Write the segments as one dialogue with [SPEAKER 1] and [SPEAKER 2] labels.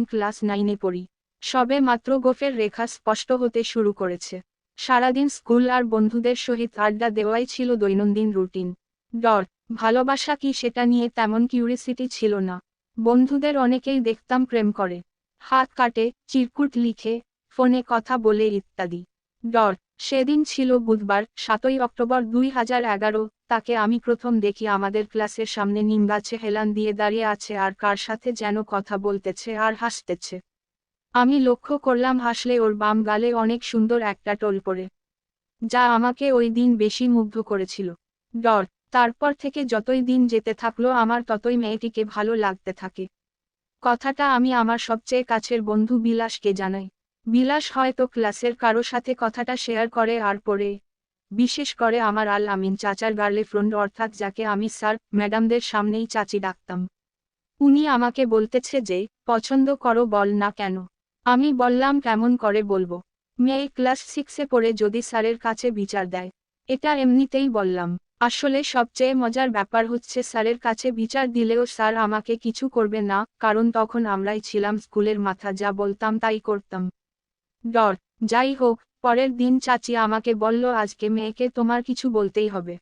[SPEAKER 1] Class 9-এ পড়ি। সবে মাত্র গোফের রেখা স্পষ্ট হতে শুরু করেছে। সারাদিন স্কুল আর বন্ধুদের সহিত আড্ডা দেওয়াই ছিল দৈনন্দিন রুটিন। ডর, ভালোবাসা কি সেটা নিয়ে তেমন কিউরিসিটি ছিল না। বন্ধুদের অনেকেই দেখতাম প্রেম করে, হাত কাটে, চিরকুট লিখে, ফোনে কথা বলে ইত্যাদি। ডর, সেদিন ছিল বুধবার 7ই অক্টোবর 2011। তাকে আমি প্রথম দেখি আমাদের ক্লাসের সামনে নিমগাছে হেলান দিয়ে দাঁড়িয়ে আছে আর কার সাথে যেন কথা বলতেছে আর হাসতেছে। আমি লক্ষ্য করলাম হাসলে ওর বাম গালে অনেক সুন্দর একটা টোল পড়ে, যা আমাকে ওই দিন বেশি মুগ্ধ করেছিল। ডর, তারপর থেকে যতই দিন যেতে থাকলো আমার ততই মেয়েটিকে ভালো লাগতে থাকে। কথাটা আমি আমার সবচেয়ে কাছের বন্ধু বিলাসকে জানাই। বিলাস হয়তো ক্লাসের কারো সাথে কথাটা শেয়ার করে আর পরে, বিশেষ করে আমার আল আমিন চাচার গার্লফ্রেন্ড অর্থাৎ যাকে আমি স্যার ম্যাডামদের সামনেই চাচি ডাকতাম। উনি আমাকে বলতেছে যে, পছন্দ করো বল না কেন। আমি বললাম কেমন করে বলবো, মেয়ে ক্লাস 6-এ পড়ে যদি স্যারের কাছে বিচার দেয়। এটা এমনিতেই বললাম। আসলে সবচেয়ে মজার ব্যাপার হচ্ছে স্যারের কাছে বিচার দিলেও স্যার আমাকে কিছু করবে না, কারণ তখন আমরাই ছিলাম স্কুলের মাথা, যা বলতাম তাই করতাম। ডর, যাই হোক, পরের দিন চাচি আমাকে বলল আজকে মেয়েকে তোমার কিছু বলতেই হবে।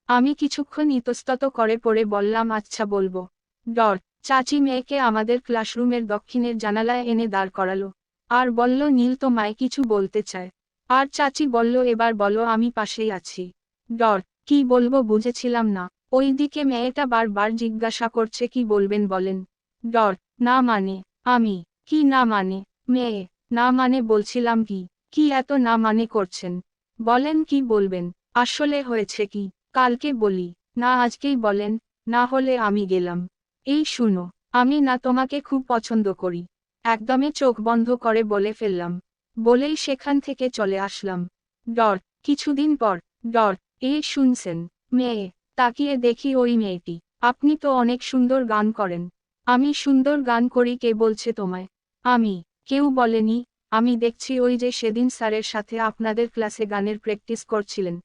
[SPEAKER 1] আমি কিছুক্ষণ ইতস্তত করে পড়ে বললাম আচ্ছা বলবো। ডর, চাচি মেয়েকে আমাদের ক্লাসরুমের দক্ষিণের জানালায় এনে দাঁড় করালো আর বলল নীল তোমায় কিছু বলতে চায়। আর চাচি বলল এবার বলো, আমি পাশেই আছি। ডর, কি বলবো বুঝেছিলাম না। ওইদিকে মেয়েটা বারবার জিজ্ঞাসা করছে কি বলবেন বলেন। ডর, না মানে, আমি, কি না মানে, মেয়ে, না মানে বলছিলাম কি, কি এত না মানে করছেন, বলেন কি বলবেন। আসলে হয়েছে কি, কালকে বলি, না আজকেই বলেন, না হলে আমি গেলাম। এই শুনো, আমি না তোমাকে খুব পছন্দ করি। একদমই চোখ বন্ধ করে বলে ফেললাম। বলেই সেখান থেকে চলে আসলাম। ডর, কিছুদিন পর। ডর, এই শুনছেন, মেয়ে, তাকিয়ে দেখি ওই মেয়েটি। আপনি তো অনেক সুন্দর গান করেন। আমি সুন্দর গান করি কে বলছে তোমায়? আমি, কেউ বলেনি। আমি দেখছি ওই যে সেদিন স্যারের সাথে আপনাদের ক্লাসে গানের প্র্যাকটিস করছিলেন।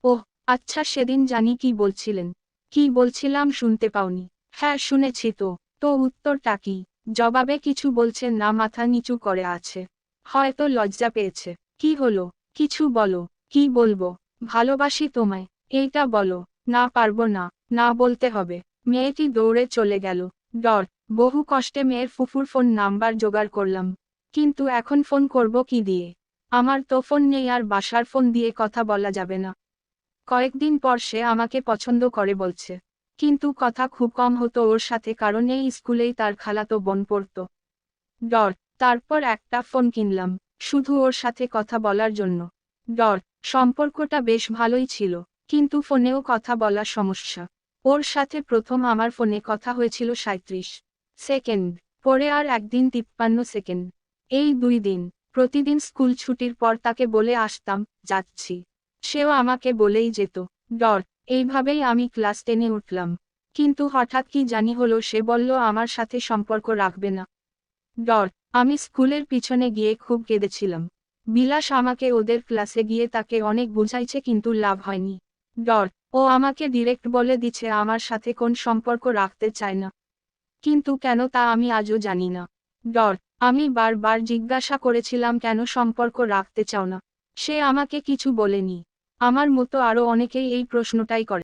[SPEAKER 1] ওহ, আচ্ছা সেদিন জানি কি বলছিলেন। কি বলছিলাম শুনতে পাওনি? হ্যাঁ শুনেছি তো। তো উত্তরটা কি? জবাবে কিছু বলছেন না, মাথা নিচু করে আছে। হয়তো লজ্জা পেয়েছে। কি হলো, কিছু বলো। কি বলবো? ভালোবাসি তোমায়, এইটা বলো। না পারবো না, না বলতে হবে। মেয়েটি দৌড়ে চলে গেল। ডর, বহু কষ্টে মেয়ের ফুফুর ফোন নাম্বার জোগাড় করলাম। কিন্তু এখন ফোন করব কি দিয়ে? আমার তো ফোন নেই আর বাসার ফোন দিয়ে কথা বলা যাবে না। কয়েকদিন পর সে আমাকে পছন্দ করে বলছে, কিন্তু কথা খুব কম হতো ওর সাথে, কারণ এই স্কুলেই তার খালাতো বোন পড়তো। ডর, তারপর একটা ফোন কিনলাম, শুধু ওর সাথে কথা বলার জন্য। ডর, সম্পর্কটা বেশ ভালোই ছিল, কিন্তু ফোনেও কথা বলা সমস্যা। ওর সাথে প্রথম আমার ফোনে কথা হয়েছিল 37 সেকেন্ড, পরে আর একদিন 53 সেকেন্ড। এই 2 দিন, প্রতিদিন স্কুল ছুটির পর তাকে বলে আসতাম যাচ্ছি, সেও আমাকে বলেই যেত। ডর, এইভাবেই আমি ক্লাস 10-এ উঠলাম। কিন্তু হঠাৎ কি জানি হলো, সে বলল আমার সাথে সম্পর্ক রাখবে না। ডর, আমি স্কুলের পিছনে গিয়ে খুব কেঁদেছিলাম। বিলাস আমাকে ওদের ক্লাসে গিয়ে তাকে অনেক বুঝাইছে কিন্তু লাভ হয়নি। ডর, ও আমাকে ডিরেক্ট বলে দিচ্ছে আমার সাথে কোন সম্পর্ক রাখতে চায় না। কিন্তু কেন তা আমি আজও জানি না। ডর, আমি বারবার জিজ্ঞাসা করেছিলাম কেন সম্পর্ক রাখতে চাও না। সে আমাকে কিছু বলেনি। আমার মতো আরও অনেকেই এই প্রশ্নটাই করে।